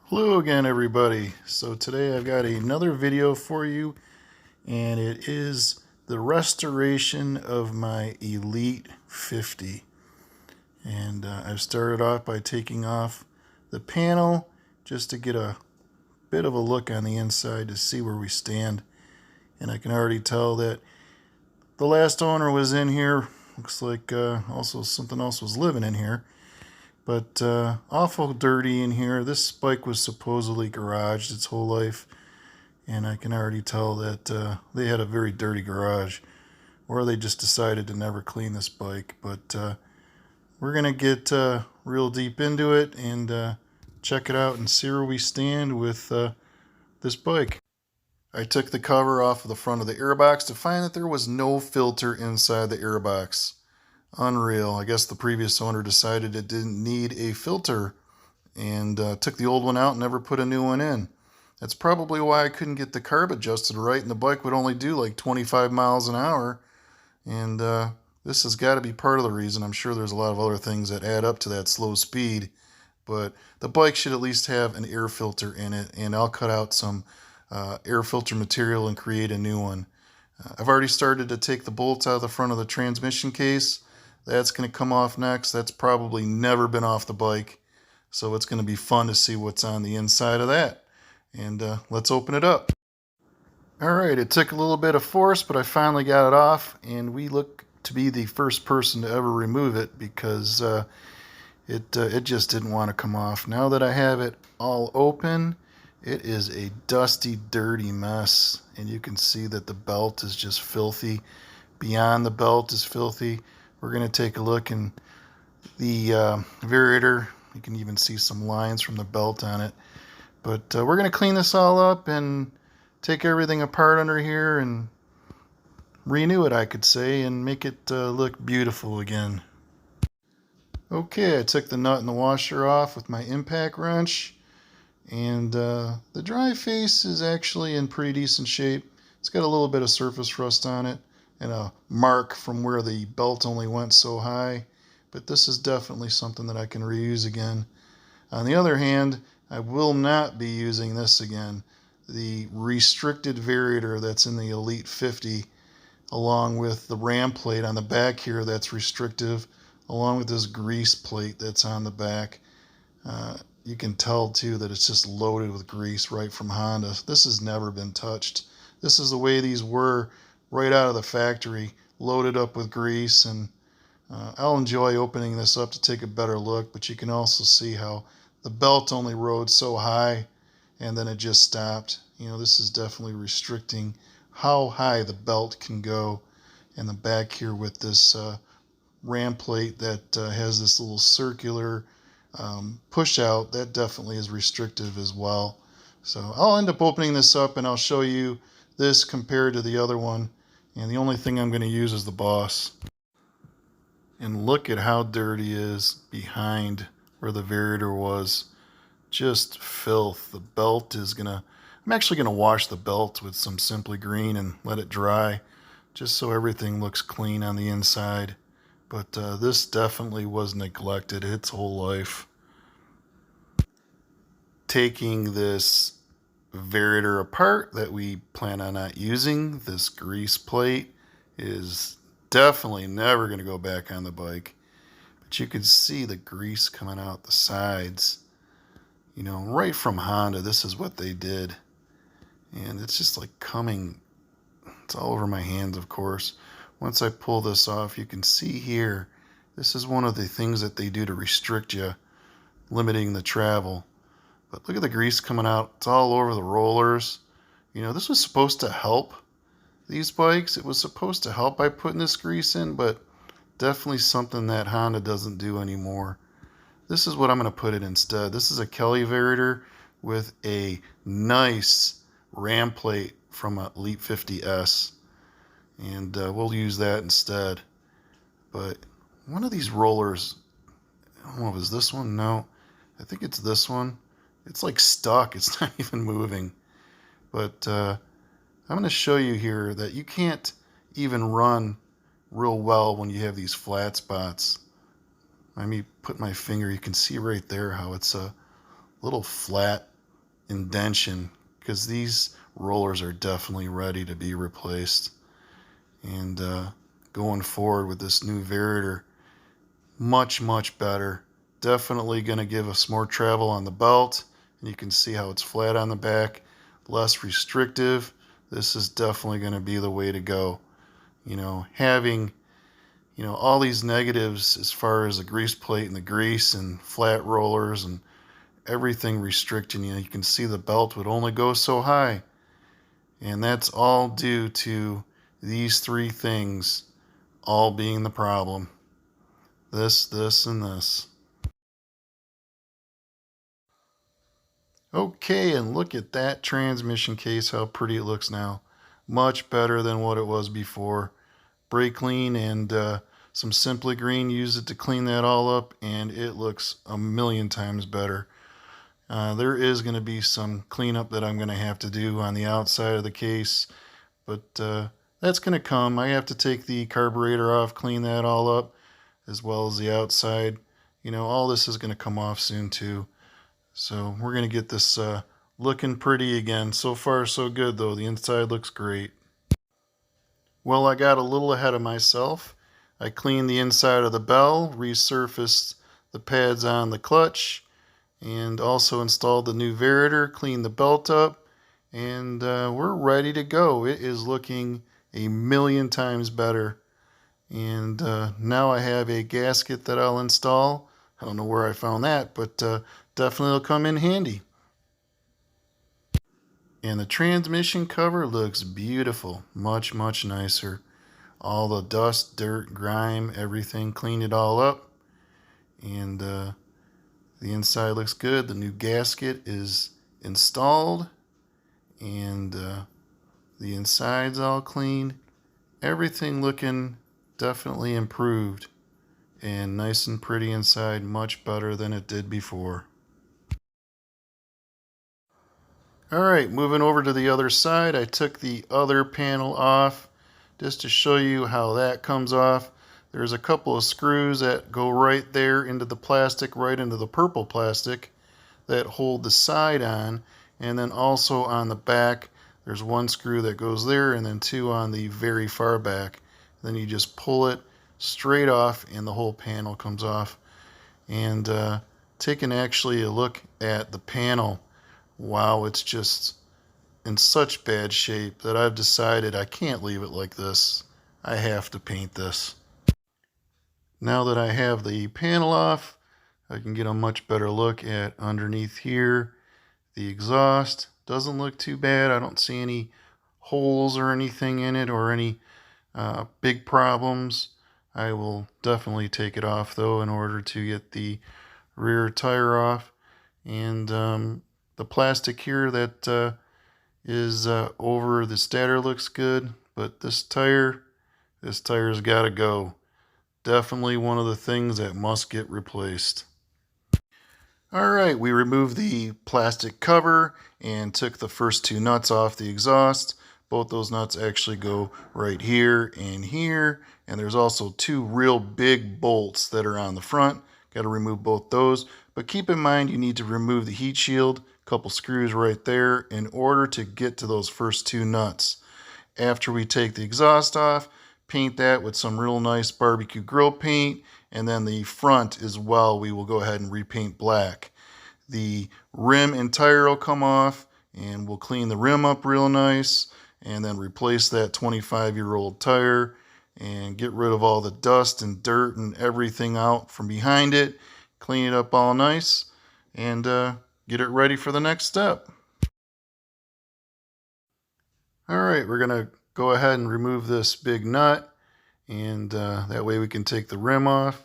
Hello again, everybody. So today I've got another video for you, and it is the restoration of my Elite 50. And I've started off by taking off the panel just to get a bit of a look on the inside to see where we stand. And I can already tell that the last owner was in here. Looks like also something else was living in here. But awful dirty in here. This bike was supposedly garaged its whole life, and I can already tell that they had a very dirty garage, or they just decided to never clean this bike. But we're going to get real deep into it and check it out and see where we stand with this bike. I took the cover off of the front of the airbox to find that there was no filter inside the airbox. Unreal. I guess the previous owner decided it didn't need a filter and took the old one out and never put a new one in. That's probably why I couldn't get the carb adjusted right, and the bike would only do like 25 miles an hour. And this has got to be part of the reason. I'm sure there's a lot of other things that add up to that slow speed, but the bike should at least have an air filter in it, and I'll cut out some air filter material and create a new one. I've already started to take the bolts out of the front of the transmission case. That's going to come off next. That's probably never been off the bike, so it's going to be fun to see what's on the inside of that. And let's open it up. Alright, it took a little bit of force, but I finally got it off, and we look to be the first person to ever remove it because it just didn't want to come off. Now that I have it all open, it is a dusty, dirty mess, and you can see that the belt is just filthy. Beyond the belt is filthy. We're going to take a look in the Variator. You can even see some lines from the belt on it. But we're going to clean this all up and take everything apart under here and renew it, I could say, and make it look beautiful again. Okay, I took the nut and the washer off with my impact wrench. And the dry face is actually in pretty decent shape. It's got a little bit of surface rust on it and a mark from where the belt only went so high, but this is definitely something that I can reuse again. On the other hand, I will not be using this again. The restricted Variator that's in the Elite 50, along with the ram plate on the back here that's restrictive, along with this grease plate that's on the back. You can tell too that it's just loaded with grease right from Honda. This has never been touched. This is the way these were right out of the factory, loaded up with grease. And I'll enjoy opening this up to take a better look, but you can also see how the belt only rode so high and then it just stopped. You know, this is definitely restricting how high the belt can go. And the back here with this ram plate that has this little circular push out, that definitely is restrictive as well. So I'll end up opening this up and I'll show you this compared to the other one, and the only thing I'm going to use is the boss. And look at how dirty it is behind where the Variator was. Just filth. The belt is I'm actually gonna wash the belt with some Simply Green and let it dry just so everything looks clean on the inside. But this definitely was neglected its whole life. Taking this Variator apart that we plan on not using, this grease plate is definitely never going to go back on the bike. But you can see the grease coming out the sides. You know, right from Honda, this is what they did. And it's just like coming, it's all over my hands, of course. Once I pull this off, you can see here, this is one of the things that they do to restrict you, limiting the travel. But look at the grease coming out. It's all over the rollers. You know, this was supposed to help these bikes. It was supposed to help by putting this grease in, but definitely something that Honda doesn't do anymore. This is what I'm going to put it instead. This is a Kelly Variator with a nice ram plate from an Elite 50S. And we'll use that instead. But one of these rollers, I don't know if it's this one. No, I think it's this one. It's like stuck. It's not even moving. But I'm going to show you here that you can't even run real well when you have these flat spots. Let me put my finger. You can see right there how it's a little flat indention, because these rollers are definitely ready to be replaced. And going forward with this new Variator, much better. Definitely going to give us more travel on the belt, and you can see how it's flat on the back, less restrictive. This is definitely going to be the way to go. Having all these negatives as far as the grease plate and the grease and flat rollers and everything restricting you can see the belt would only go so high, and that's all due to these three things all being the problem. This, and this. Okay, and look at that transmission case, how pretty it looks now. Much better than what it was before. Brake clean and some Simply Green, use it to clean that all up, and it looks a million times better. There is going to be some cleanup that I'm going to have to do on the outside of the case, but that's going to come. I have to take the carburetor off, clean that all up, as well as the outside. All this is going to come off soon too. So we're going to get this looking pretty again. So far so good though. The inside looks great. Well, I got a little ahead of myself. I cleaned the inside of the bell, resurfaced the pads on the clutch, and also installed the new Variator, cleaned the belt up, and we're ready to go. It is looking a million times better. And now I have a gasket that I'll install. I don't know where I found that, but definitely will come in handy. And the transmission cover looks beautiful, much nicer. All the dust, dirt, grime, everything, cleaned it all up. And the inside looks good. The new gasket is installed, and the inside's all clean. Everything looking definitely improved, and nice and pretty inside, much better than it did before. Alright, moving over to the other side, I took the other panel off just to show you how that comes off. There's a couple of screws that go right there into the plastic, right into the purple plastic, that hold the side on, and then also on the back there's one screw that goes there and then two on the very far back. Then you just pull it straight off and the whole panel comes off. And taking actually a look at the panel, wow, it's just in such bad shape that I've decided I can't leave it like this. I have to paint this. Now that I have the panel off, I can get a much better look at underneath here. The exhaust doesn't look too bad. I don't see any holes or anything in it or any big problems. I will definitely take it off though in order to get the rear tire off. And the plastic here that is over the stator looks good, but this tire's got to go. Definitely one of the things that must get replaced. Alright, we removed the plastic cover and took the first two nuts off the exhaust. Both those nuts actually go right here, and there's also two real big bolts that are on the front. Got to remove both those, but keep in mind you need to remove the heat shield, a couple screws right there, in order to get to those first two nuts. After we take the exhaust off, paint that with some real nice barbecue grill paint, and then the front as well we will go ahead and repaint black. The rim and tire will come off, and we'll clean the rim up real nice, and then replace that 25-year-old tire and get rid of all the dust and dirt and everything out from behind it, clean it up all nice, and get it ready for the next step. Alright, we're going to go ahead and remove this big nut, and that way we can take the rim off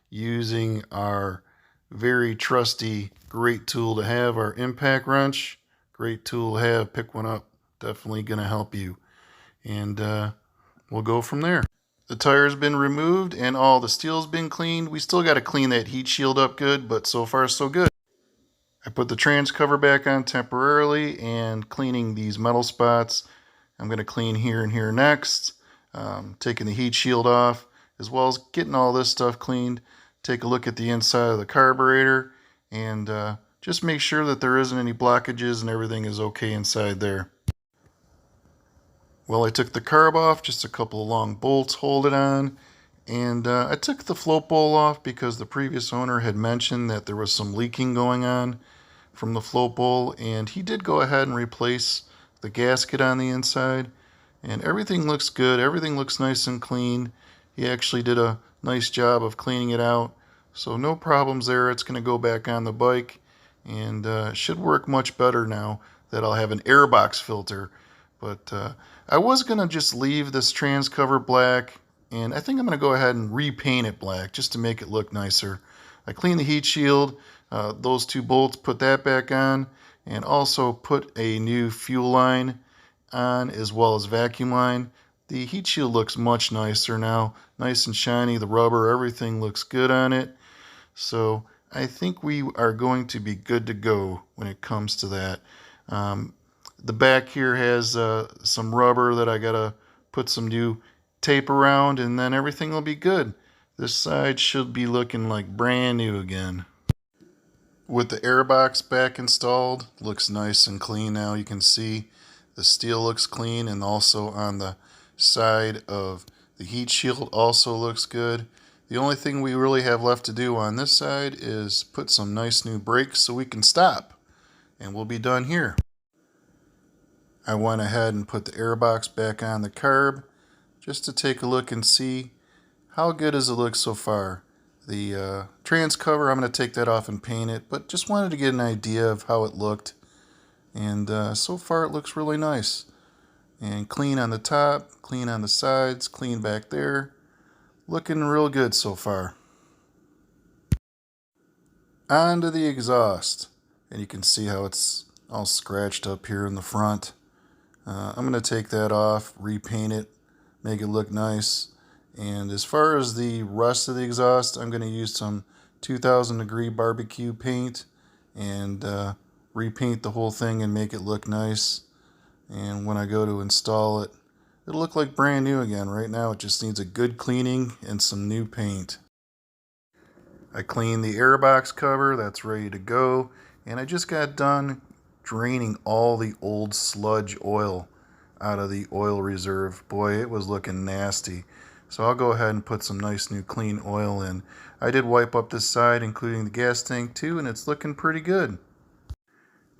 using our very trusty, great tool to have, our impact wrench. Great tool to have, pick one up, definitely going to help you. And we'll go from there. The tire's been removed and all the steel's been cleaned. We still got to clean that heat shield up good, but so far so good. I put the trans cover back on temporarily and cleaning these metal spots. I'm going to clean here and here next, taking the heat shield off, as well as getting all this stuff cleaned. Take a look at the inside of the carburetor, and Just make sure that there isn't any blockages and everything is okay inside there. Well, I took the carb off, just a couple of long bolts hold it on, and I took the float bowl off because the previous owner had mentioned that there was some leaking going on from the float bowl, and he did go ahead and replace the gasket on the inside, and everything looks good. Everything looks nice and clean. He actually did a nice job of cleaning it out, so no problems there. It's going to go back on the bike, and should work much better now that I'll have an airbox filter. But I was going to just leave this trans cover black, and I think I'm going to go ahead and repaint it black just to make it look nicer. I cleaned the heat shield, those two bolts, put that back on, and also put a new fuel line on as well as vacuum line. The heat shield looks much nicer now, nice and shiny. The rubber, everything looks good on it. So I think we are going to be good to go when it comes to that. The back here has some rubber that I gotta put some new tape around, and then everything will be good. This side should be looking like brand new again. With the airbox back installed, looks nice and clean now. You can see the steel looks clean, and also on the side of the heat shield also looks good. The only thing we really have left to do on this side is put some nice new brakes so we can stop, and we'll be done here. I went ahead and put the airbox back on the carb just to take a look and see how good does it look so far. The trans cover, I'm going to take that off and paint it, but just wanted to get an idea of how it looked. And so far it looks really nice. And clean on the top, clean on the sides, clean back there. Looking real good so far. On to the exhaust. And you can see how it's all scratched up here in the front. I'm going to take that off, repaint it, make it look nice. And as far as the rest of the exhaust, I'm going to use some 2000 degree barbecue paint and repaint the whole thing and make it look nice. And when I go to install it, it'll look like brand new again. Right now it just needs a good cleaning and some new paint. I cleaned the airbox cover, that's ready to go. And I just got done draining all the old sludge oil out of the oil reserve. Boy, it was looking nasty. So I'll go ahead and put some nice new clean oil in. I did wipe up this side, including the gas tank too, and it's looking pretty good.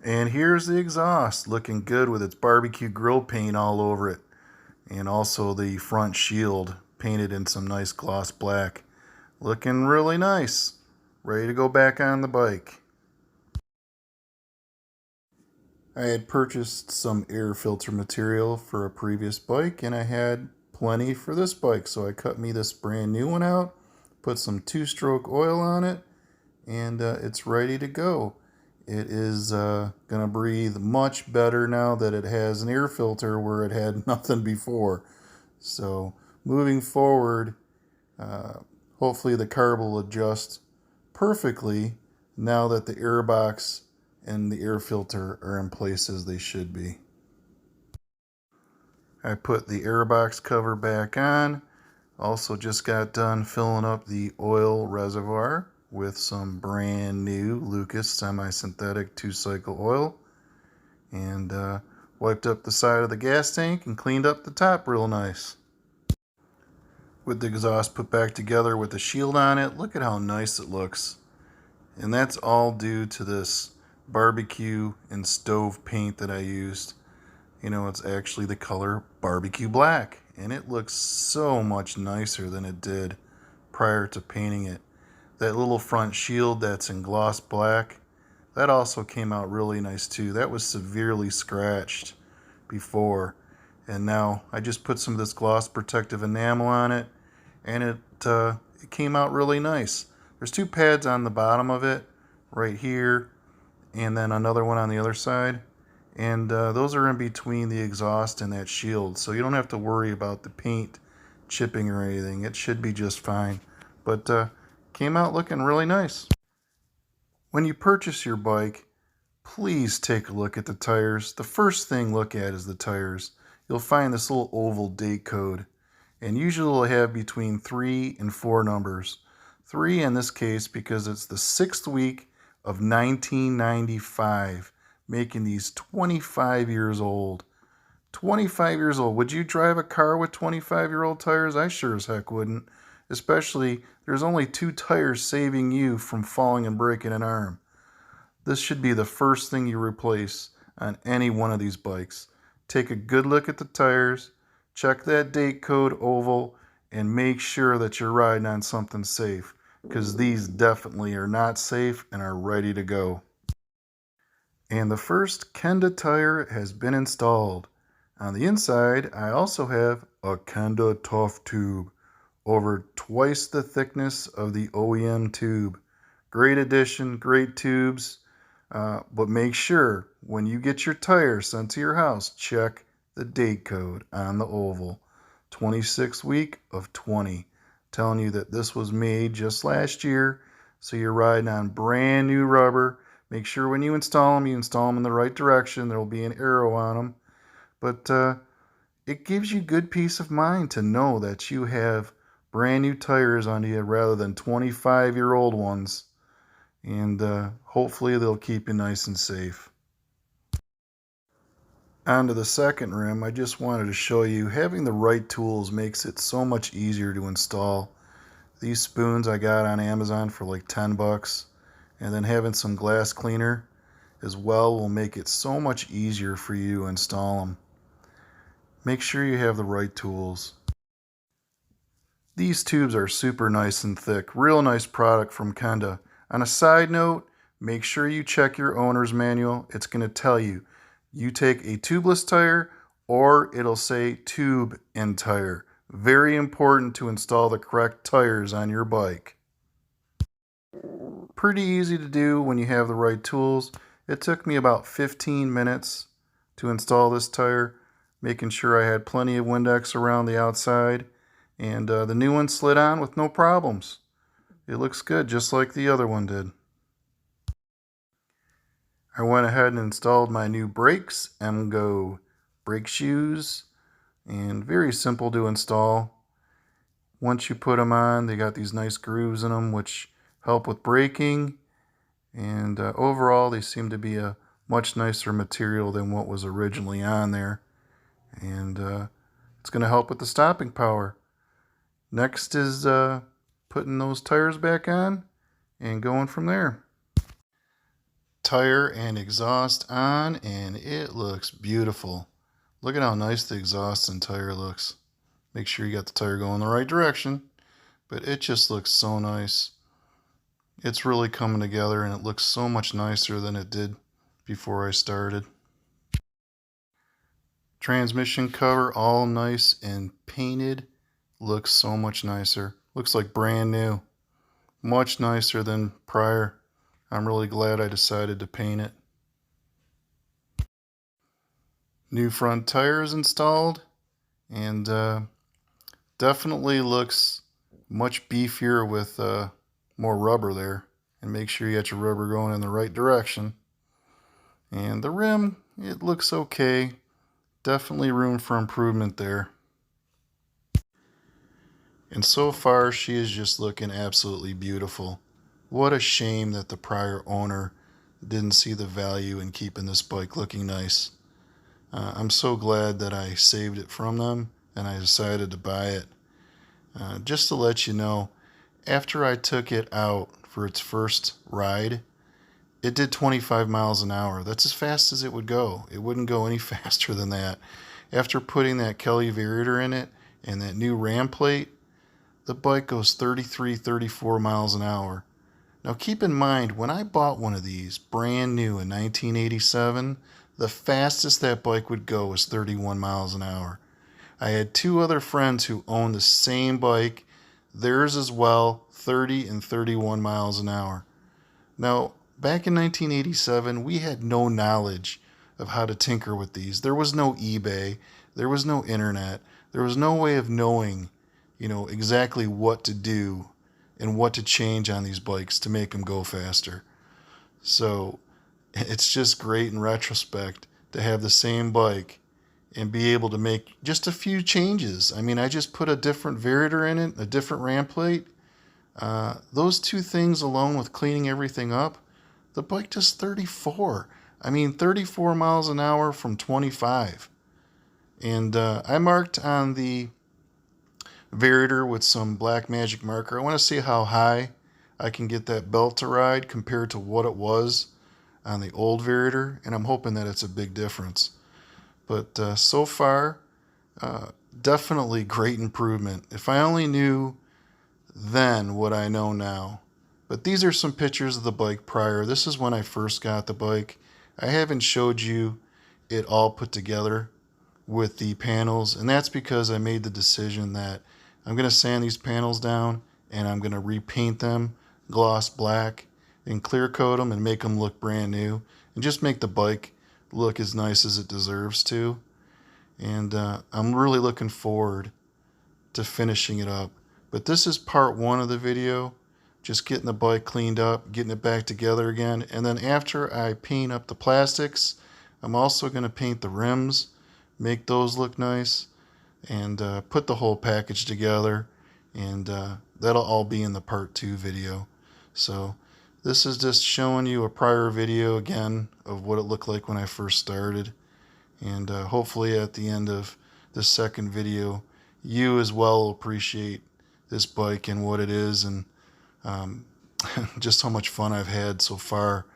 And here's the exhaust, looking good with its barbecue grill paint all over it. And also the front shield painted in some nice gloss black. Looking really nice. Ready to go back on the bike. I had purchased some air filter material for a previous bike, and I had plenty for this bike, so I cut me this brand new one out, put some two-stroke oil on it, and it's ready to go. It is going to breathe much better now that it has an air filter where it had nothing before. So moving forward, hopefully the carb will adjust perfectly now that the airbox and the air filter are in place as they should be. I put the airbox cover back on. Also just got done filling up the oil reservoir with some brand new Lucas semi-synthetic 2-cycle oil. And wiped up the side of the gas tank and cleaned up the top real nice. With the exhaust put back together with the shield on it, look at how nice it looks. And that's all due to this barbecue and stove paint that I used. You know, it's actually the color barbecue black, and it looks so much nicer than it did prior to painting it. That little front shield that's in gloss black, that also came out really nice too. That was severely scratched before, and now I just put some of this gloss protective enamel on it, and it came out really nice. There's two pads on the bottom of it right here, and then another one on the other side, and those are in between the exhaust and that shield, so you don't have to worry about the paint chipping or anything. It should be just fine. But came out looking really nice. When you purchase your bike, please take a look at the tires. The first thing look at is the tires. You'll find this little oval date code, and usually it'll have between 3 and 4 numbers. 3 in this case because it's the 6th week of 1995, making these 25 years old. 25 years old. Would you drive a car with 25-year-old tires? I sure as heck wouldn't. Especially, there's only 2 tires saving you from falling and breaking an arm. This should be the first thing you replace on any one of these bikes. Take a good look at the tires, check that date code oval, and make sure that you're riding on something safe, because these definitely are not safe and are ready to go. And the first Kenda tire has been installed. On the inside, I also have a Kenda Tough tube, over twice the thickness of the OEM tube. Great addition, great tubes, but make sure when you get your tire sent to your house, check the date code on the oval. 26th week of 20, telling you that this was made just last year, so you're riding on brand new rubber. Make sure when you install them in the right direction. There will be an arrow on them, but it gives you good peace of mind to know that you have brand new tires on you rather than 25-year-old ones, and hopefully they'll keep you nice and safe. Onto the second rim, I just wanted to show you having the right tools makes it so much easier to install. These spoons I got on Amazon for like 10 bucks, and then having some glass cleaner as well will make it so much easier for you to install them. Make sure you have the right tools. These tubes are super nice and thick, real nice product from Kenda. On a side note, make sure you check your owner's manual. It's going to tell you take a tubeless tire, or it'll say tube and tire. Very important to install the correct tires on your bike. Pretty easy to do when you have the right tools. It took me about 15 minutes to install this tire, making sure I had plenty of Windex around the outside, and the new one slid on with no problems. It looks good, just like the other one did. I went ahead and installed my new brakes, MGO brake shoes, and very simple to install. Once you put them on, they got these nice grooves in them which help with braking, and overall they seem to be a much nicer material than what was originally on there, and it's going to help with the stopping power. Next is putting those tires back on and going from there. Tire and exhaust on, and it looks beautiful. Look at how nice the exhaust and tire looks. Make sure you got the tire going the right direction, but it just looks so nice. It's really coming together, and it looks so much nicer than it did before I started. Transmission cover all nice and painted. Looks so much nicer. Looks like brand new. Much nicer than prior. I'm really glad I decided to paint it. New front tires installed, and definitely looks much beefier with more rubber there. And make sure you got your rubber going in the right direction. And the rim, it looks okay. Definitely room for improvement there. And so far, she is just looking absolutely beautiful. What a shame that the prior owner didn't see the value in keeping this bike looking nice. I'm so glad that I saved it from them and I decided to buy it. Just to let you know, after I took it out for its first ride, it did 25 miles an hour. That's as fast as it would go. It wouldn't go any faster than that. After putting that Kelly Variator in it and that new ram plate, the bike goes 33, 34 miles an hour. Now keep in mind, when I bought one of these brand new in 1987, the fastest that bike would go was 31 miles an hour. I had 2 other friends who owned the same bike, theirs as well, 30 and 31 miles an hour. Now, back in 1987, we had no knowledge of how to tinker with these. There was no eBay, there was no internet, there was no way of knowing, exactly what to do and what to change on these bikes to make them go faster. So it's just great in retrospect to have the same bike and be able to make just a few changes. I mean, I just put a different Variator in it, a different ram plate. Those 2 things alone with cleaning everything up, The bike does 34. I mean, 34 miles an hour from 25. And I marked on the Variator with some black magic marker. I want to see how high I can get that belt to ride compared to what it was on the old Variator, and I'm hoping that it's a big difference. But so far, definitely great improvement. If I only knew then what I know now. But these are some pictures of the bike prior. This is when I first got the bike. I haven't showed you it all put together with the panels, and that's because I made the decision that I'm going to sand these panels down and I'm going to repaint them gloss black and clear coat them and make them look brand new and just make the bike look as nice as it deserves to. And I'm really looking forward to finishing it up. But this is part one of the video, just getting the bike cleaned up, getting it back together again. And then after I paint up the plastics, I'm also going to paint the rims, make those look nice, and put the whole package together. And that'll all be in the part two video. So this is just showing you a prior video again of what it looked like when I first started. And hopefully at the end of this second video, you as well appreciate this bike and what it is, and just how much fun I've had so far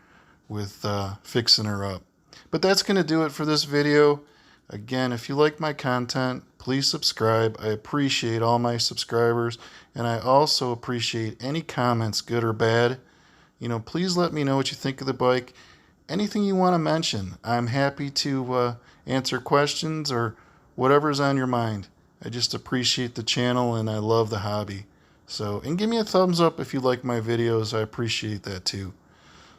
with fixing her up. But that's going to do it for this video. Again, if you like my content, please subscribe. I appreciate all my subscribers, and I also appreciate any comments, good or bad. You know, please let me know what you think of the bike. Anything you want to mention, I'm happy to answer questions or whatever's on your mind. I just appreciate the channel and I love the hobby. So, and give me a thumbs up if you like my videos. I appreciate that too.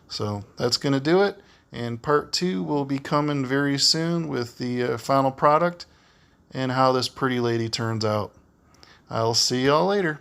So that's going to do it. And part two will be coming very soon with the final product and how this pretty lady turns out. I'll see y'all later.